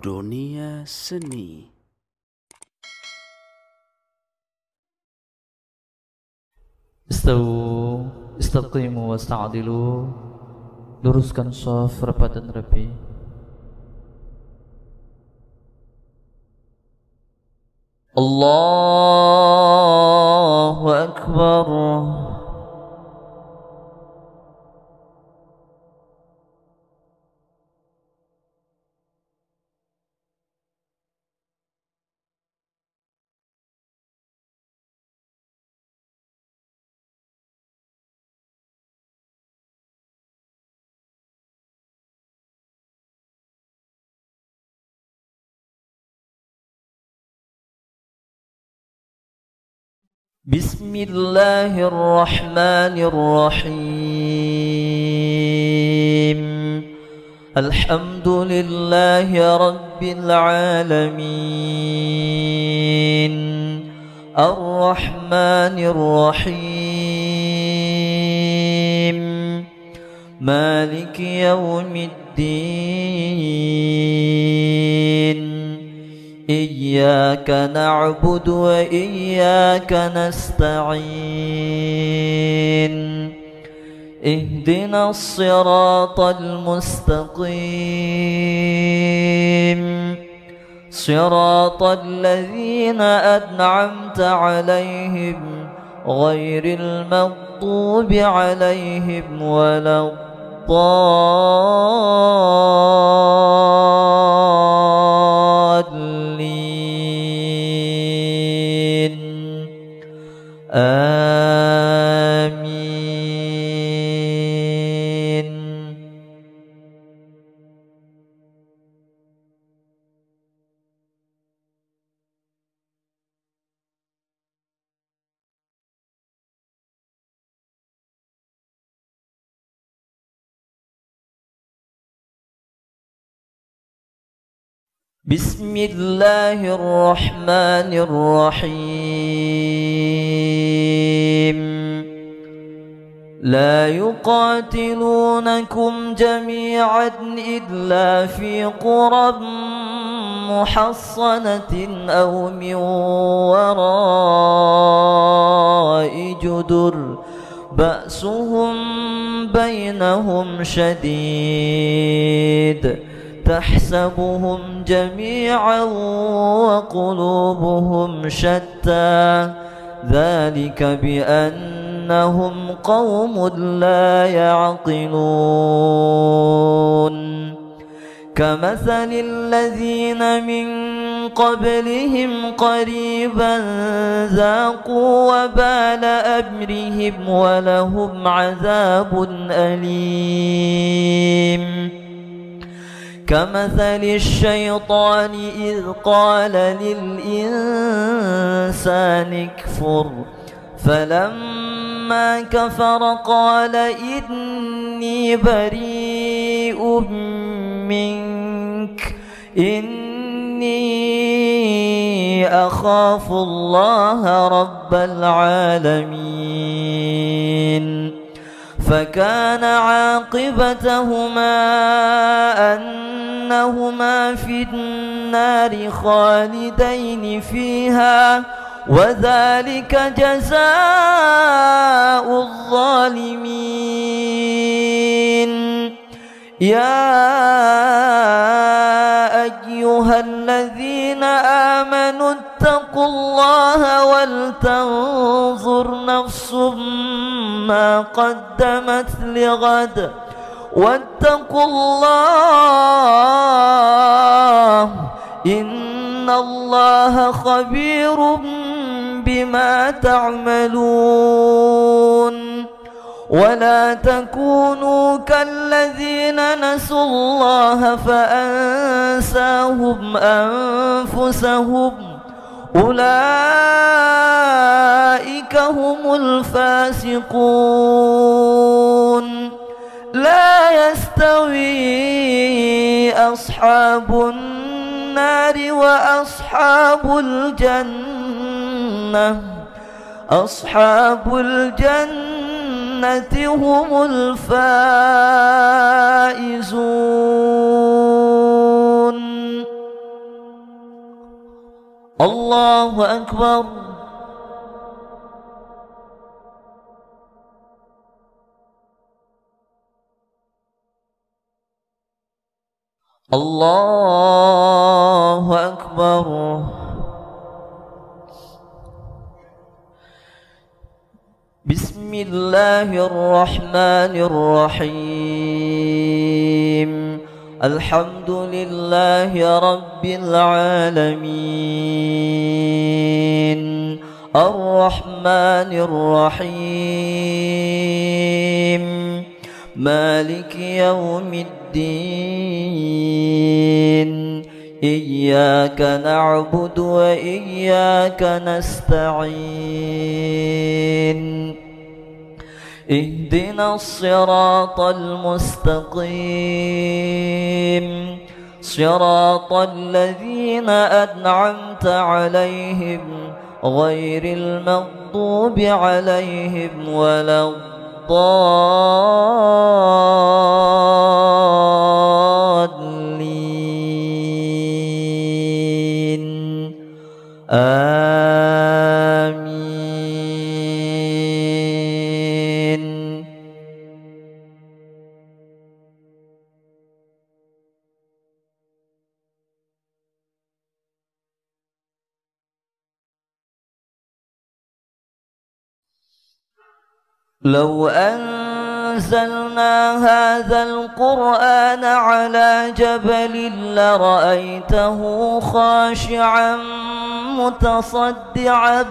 Dunia Seni. Istawu, istaqimu wasta'adilu. Luruskan shaf rapat dan rapi. Allahu Akbar. بسم الله الرحمن الرحيم. الحمد لله رب العالمين الرحمن الرحيم مالك يوم الدين. إياك نعبد وإياك نستعين. اهدنا الصراط المستقيم صراط الذين أنعمت عليهم غير المغضوب عليهم ولا الضالين. آمين. بسم الله الرحمن الرحيم. لا يقاتلونكم جميعا إلا في قرى محصنة أو من وراء جدر بأسهم بينهم شديد تحسبهم جميعا وقلوبهم شتى ذلك بأنهم قوم لا يعقلون. كمثل الذين من قبلهم قريبا ذاقوا وبال أمرهم ولهم عذاب أليم. كمثل الشيطان إذ قال للإنسان اكفر فلما كفر قال إني بريء منك إني أخاف الله رب العالمين. فكان عاقبتهما أنهما في النار خالدين فيها وذلك جزاء الظالمين. يا أيها الذين آمنوا اتقوا الله ولتنظر نفس ما قدمت لغد واتقوا الله إن الله خبير بما تعملون. ولا تكونوا كالذين نسوا الله فأنساهم أنفسهم أولئك هم الفاسقون. لا يستوي أصحاب النار وأصحاب الجنة أصحاب الجنة هم الفائزون. الله أكبر. الله أكبر. بسم الله الرحمن الرحيم. الحمد لله رب العالمين الرحمن الرحيم مالك يوم الدين إياك نعبد وإياك نستعين اهدنا الصراط المستقيم صراط الذين أنعمت عليهم غير المغضوب عليهم ولا الضالين آمين. لو أنزلنا هذا القرآن على جبل لرأيته خاشعا متصدعا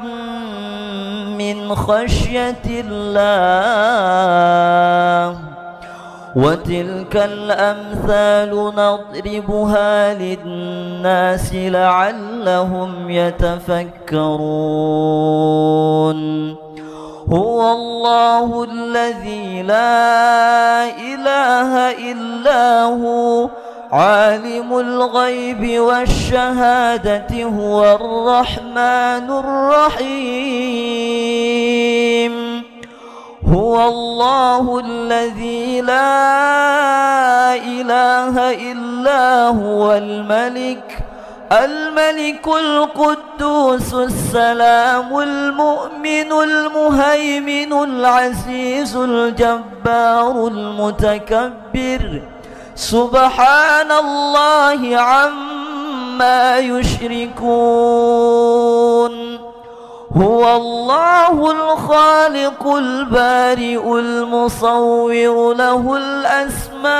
من خشية الله وتلك الأمثال نضربها للناس لعلهم يتفكرون. هو الله الذي لا إله إلا هو عالم الغيب والشهادة هو الرحمن الرحيم. هو الله الذي لا إله إلا هو الملك القدوس السلام المؤمن المهيمن العزيز الجبار المتكبر سبحان الله عما يشركون. هو الله الخالق البارئ المصور له الأسماء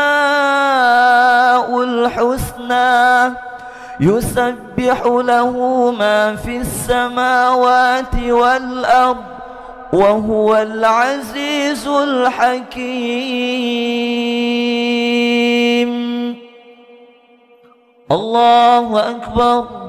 الحسنى يسبح له ما في السماوات والأرض وهو العزيز الحكيم. الله أكبر.